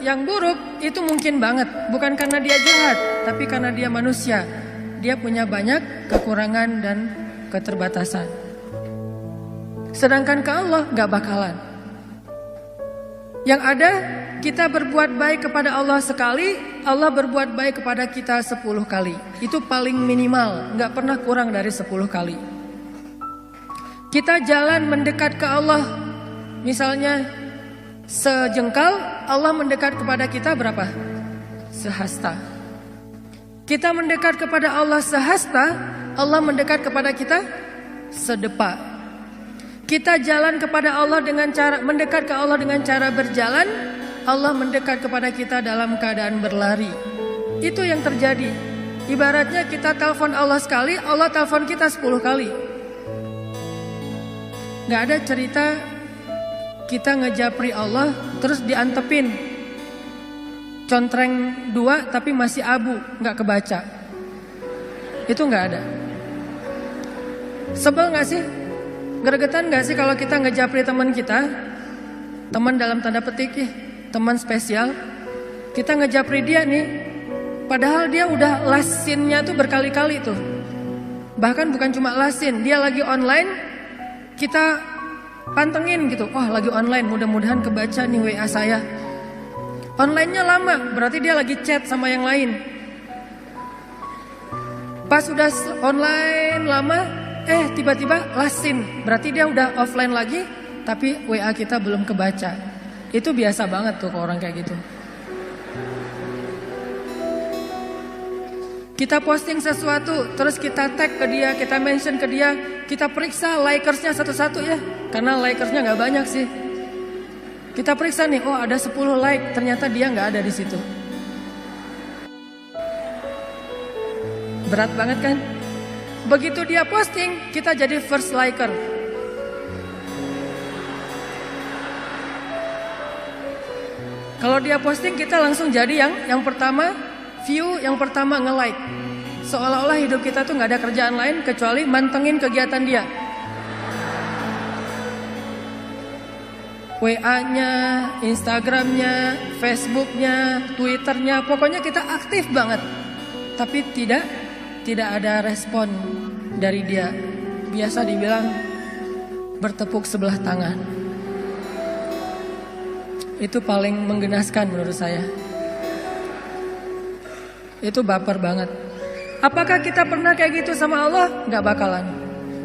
yang buruk itu mungkin banget. Bukan karena dia jahat, tapi karena dia manusia. Dia punya banyak kekurangan dan keterbatasan. Sedangkan ke Allah gak bakalan. Yang ada kita berbuat baik kepada Allah sekali, Allah berbuat baik kepada kita 10 kali. Itu paling minimal, gak pernah kurang dari 10 kali. Kita jalan mendekat ke Allah, misalnya sejengkal, Allah mendekat kepada kita berapa? Sehasta. Kita mendekat kepada Allah sehasta, Allah mendekat kepada kita sedepa. Kita jalan kepada Allah dengan cara mendekat ke Allah dengan cara berjalan, Allah mendekat kepada kita dalam keadaan berlari. Itu yang terjadi. Ibaratnya kita telepon Allah sekali, Allah telepon kita 10 kali. Gak ada cerita kita ngejapri Allah terus diantepin contreng 2 tapi masih abu, gak kebaca. Itu gak ada. Sebel gak sih? Gregetan gak sih kalau kita ngejapri teman kita? Teman dalam tanda petik ya, teman spesial. Kita ngejapri dia nih, padahal dia udah lasinnya tuh berkali-kali tuh. Bahkan bukan cuma lasin, dia lagi online, kita pantengin gitu. Wah lagi online, mudah-mudahan kebaca nih WA saya. Online-nya lama, berarti dia lagi chat sama yang lain. Pas udah online lama, tiba-tiba lasin, berarti dia udah offline lagi, tapi WA kita belum kebaca. Itu biasa banget tuh ke orang kayak gitu. Kita posting sesuatu, terus kita tag ke dia, kita mention ke dia, kita periksa likersnya satu-satu ya, karena likersnya nggak banyak sih. Kita periksa nih, oh ada 10 like, ternyata dia nggak ada di situ. Berat banget kan? Begitu dia posting, kita jadi first liker. Kalau dia posting, kita langsung jadi yang pertama view, yang pertama nge-like. Seolah-olah hidup kita tuh nggak ada kerjaan lain kecuali mantengin kegiatan dia. WA-nya, Instagram-nya, Facebook-nya, Twitter-nya, pokoknya kita aktif banget. Tapi tidak ada respon dari dia. Biasa dibilang bertepuk sebelah tangan. Itu paling menggenaskan menurut saya. Itu baper banget. Apakah kita pernah kayak gitu sama Allah? Gak bakalan.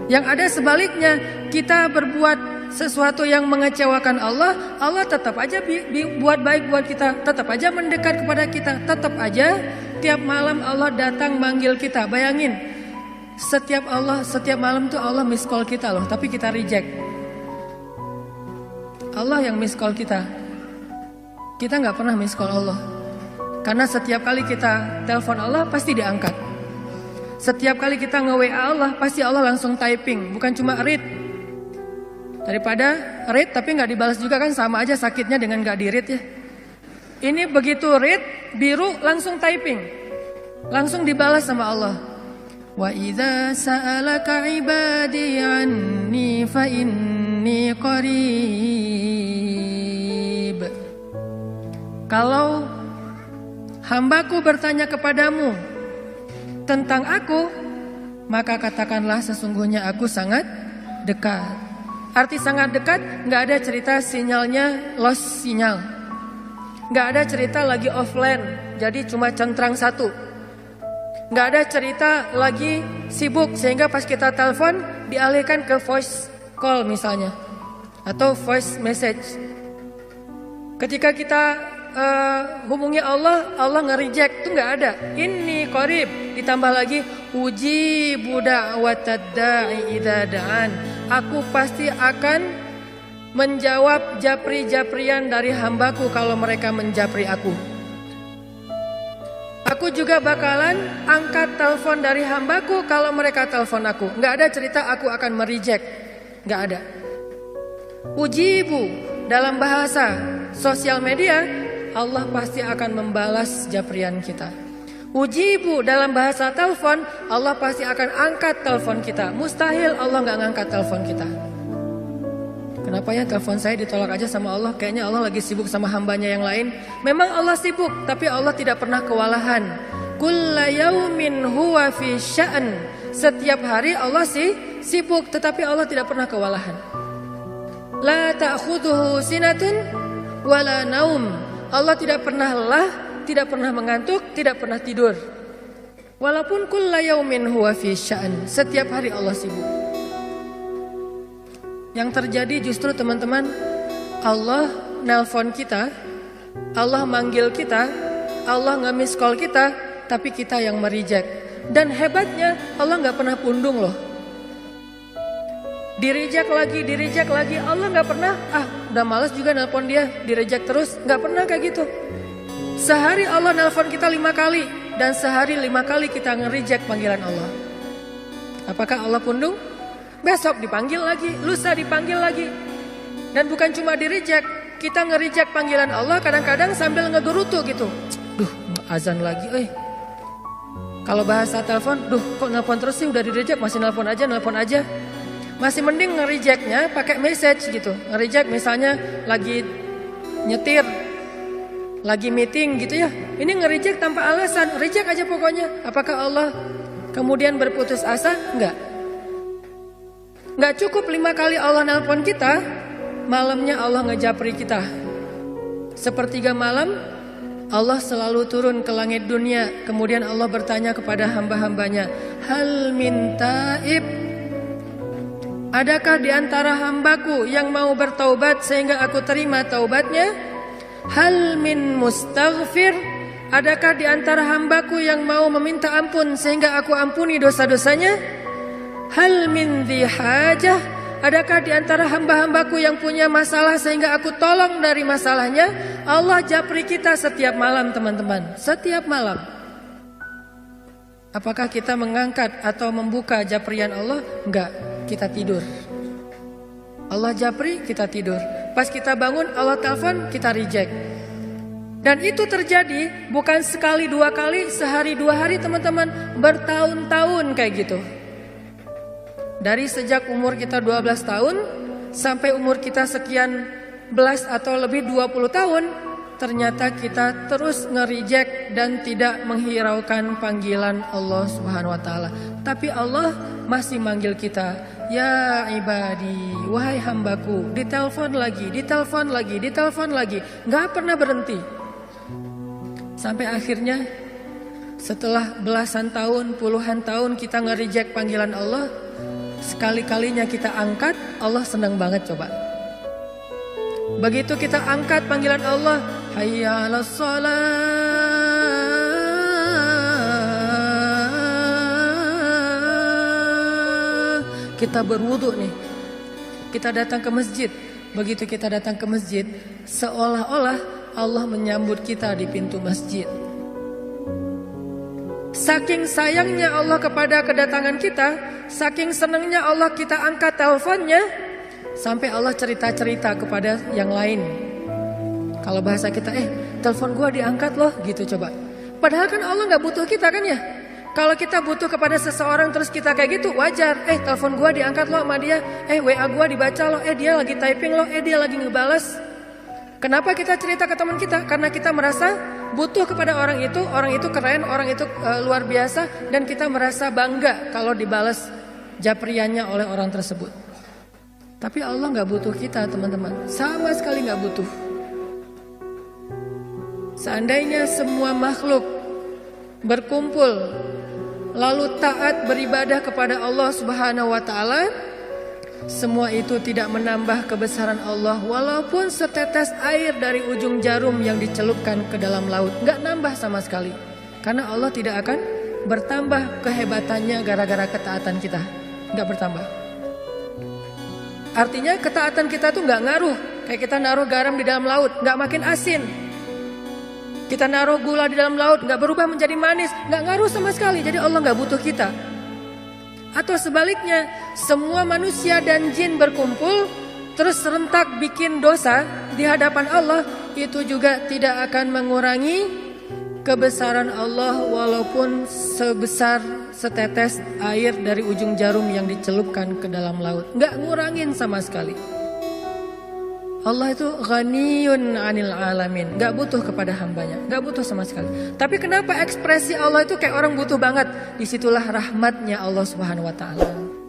Yang ada sebaliknya, kita berbuat sesuatu yang mengecewakan Allah, Allah tetap aja buat baik buat kita, tetap aja mendekat kepada kita, tetap aja tiap malam Allah datang manggil kita. Bayangin, setiap malam tuh Allah miss call kita loh, tapi kita reject. Allah yang miss call kita. Kita nggak pernah miss call Allah. Karena setiap kali kita telepon Allah pasti diangkat. Setiap kali kita nge-WA Allah pasti Allah langsung typing, bukan cuma read. Daripada read tapi nggak dibalas juga kan sama aja sakitnya dengan nggak di-read ya. Ini begitu read biru langsung typing, langsung dibalas sama Allah. Wa idza sa'alaka ibadi anni fa inni qarib. Kalau hambaku bertanya kepadamu tentang aku, maka katakanlah sesungguhnya aku sangat dekat. Arti sangat dekat, gak ada cerita sinyalnya lost sinyal. Gak ada cerita lagi offline, jadi cuma centrang satu. Gak ada cerita lagi sibuk sehingga pas kita telepon dialihkan ke voice call misalnya, atau voice message. Ketika kita hubungi Allah, Allah nge-reject, itu gak ada. Ini qarib, ditambah lagi uji budak watad da'i idza da'an. Aku pasti akan menjawab japri-japrian dari hambaku kalau mereka menjapri aku. Aku juga bakalan angkat telepon dari hambaku kalau mereka telepon aku. Gak ada cerita aku akan mereject, gak ada. Ujibu dalam bahasa sosial media, Allah pasti akan membalas japrian kita. Ujibu dalam bahasa telepon, Allah pasti akan angkat telepon kita. Mustahil Allah gak ngangkat telepon kita. Kenapa ya telepon saya ditolak aja sama Allah? Kayaknya Allah lagi sibuk sama hambanya yang lain. Memang Allah sibuk, tapi Allah tidak pernah kewalahan. Kulla yaumin huwa fi sya'an. Setiap hari Allah sibuk, tetapi Allah tidak pernah kewalahan. La ta'khudhuhu sinatun wala naum. Allah tidak pernah lelah, tidak pernah mengantuk, tidak pernah tidur. Walaupun kulla yaumin huwa fi sya'an. Setiap hari Allah sibuk. Yang terjadi justru teman-teman, Allah nelpon kita, Allah manggil kita, Allah nge-miss call kita, tapi kita yang mereject. Dan hebatnya Allah gak pernah pundung loh. Direject lagi, Allah gak pernah, udah males juga nelpon dia, direject terus, gak pernah kayak gitu. Sehari Allah nelpon kita 5 kali, dan sehari 5 kali kita nge-reject panggilan Allah. Apakah Allah pundung? Besok dipanggil lagi, lusa dipanggil lagi. Dan bukan cuma di-reject, kita nge-reject panggilan Allah kadang-kadang sambil ngegerutu gitu. Duh, azan lagi, Kalau bahasa telepon, kok nelpon terus sih, udah di-reject masih nelpon aja. Masih mending nge-rejectnya pakai message gitu. Nge-reject misalnya lagi nyetir, lagi meeting gitu ya. Ini nge-reject tanpa alasan, reject aja pokoknya. Apakah Allah kemudian berputus asa? Enggak. Gak cukup 5 kali Allah nelpon kita, malamnya Allah ngejapri kita. Sepertiga malam Allah selalu turun ke langit dunia. Kemudian Allah bertanya kepada hamba-hambanya, hal min taib, adakah di antara hambaku yang mau bertaubat sehingga aku terima taubatnya? Hal min mustaghfir, adakah di antara hambaku yang mau meminta ampun sehingga aku ampuni dosa-dosanya? Hal min dhi hajah, adakah di antara hamba-hambaku yang punya masalah sehingga aku tolong dari masalahnya? Allah japri kita setiap malam teman-teman, setiap malam. Apakah kita mengangkat atau membuka japrian Allah? Enggak, kita tidur. Allah japri, kita tidur. Pas kita bangun Allah telepon, kita reject. Dan itu terjadi bukan sekali 2 kali, sehari 2 hari teman-teman, bertahun-tahun kayak gitu. Dari sejak umur kita 12 tahun sampai umur kita sekian belas atau lebih 20 tahun, ternyata kita terus nge-reject dan tidak menghiraukan panggilan Allah Subhanahu wa taala. Tapi Allah masih manggil kita, ya ibadi, wahai hambaku, ditelepon lagi, nggak pernah berhenti. Sampai akhirnya setelah belasan tahun, puluhan tahun kita nge-reject panggilan Allah, sekali-kalinya kita angkat, Allah senang banget coba. Begitu kita angkat panggilan Allah, hayya 'alas shalah, kita berwudu nih, kita datang ke masjid. Begitu kita datang ke masjid, seolah-olah Allah menyambut kita di pintu masjid. Saking sayangnya Allah kepada kedatangan kita, saking senangnya Allah kita angkat teleponnya, sampai Allah cerita-cerita kepada yang lain. Kalau bahasa kita, telepon gua diangkat loh, gitu coba. Padahal kan Allah gak butuh kita kan ya. Kalau kita butuh kepada seseorang terus kita kayak gitu, wajar. Telepon gua diangkat loh sama dia. WA gua dibaca loh. Dia lagi typing loh. Dia lagi ngebales. Kenapa kita cerita ke teman kita? Karena kita merasa butuh kepada orang itu keren, orang itu luar biasa, dan kita merasa bangga kalau dibalas japriannya oleh orang tersebut. Tapi Allah gak butuh kita teman-teman, sama sekali gak butuh. Seandainya semua makhluk berkumpul lalu taat beribadah kepada Allah Subhanahu wa taala, semua itu tidak menambah kebesaran Allah walaupun setetes air dari ujung jarum yang dicelupkan ke dalam laut. Gak nambah sama sekali. Karena Allah tidak akan bertambah kehebatannya gara-gara ketaatan kita. Gak bertambah. Artinya ketaatan kita tuh gak ngaruh. Kayak kita naruh garam di dalam laut, gak makin asin. Kita naruh gula di dalam laut, gak berubah menjadi manis. Gak ngaruh sama sekali. Jadi Allah gak butuh kita. Atau sebaliknya, semua manusia dan jin berkumpul terus serentak bikin dosa di hadapan Allah, itu juga tidak akan mengurangi kebesaran Allah walaupun sebesar setetes air dari ujung jarum yang dicelupkan ke dalam laut. Nggak ngurangin sama sekali. Allah itu ghaniyun 'anil alamin, gak butuh kepada hambanya, gak butuh sama sekali. Tapi kenapa ekspresi Allah itu kayak orang butuh banget? Disitulah rahmatnya Allah Subhanahu wa ta'ala.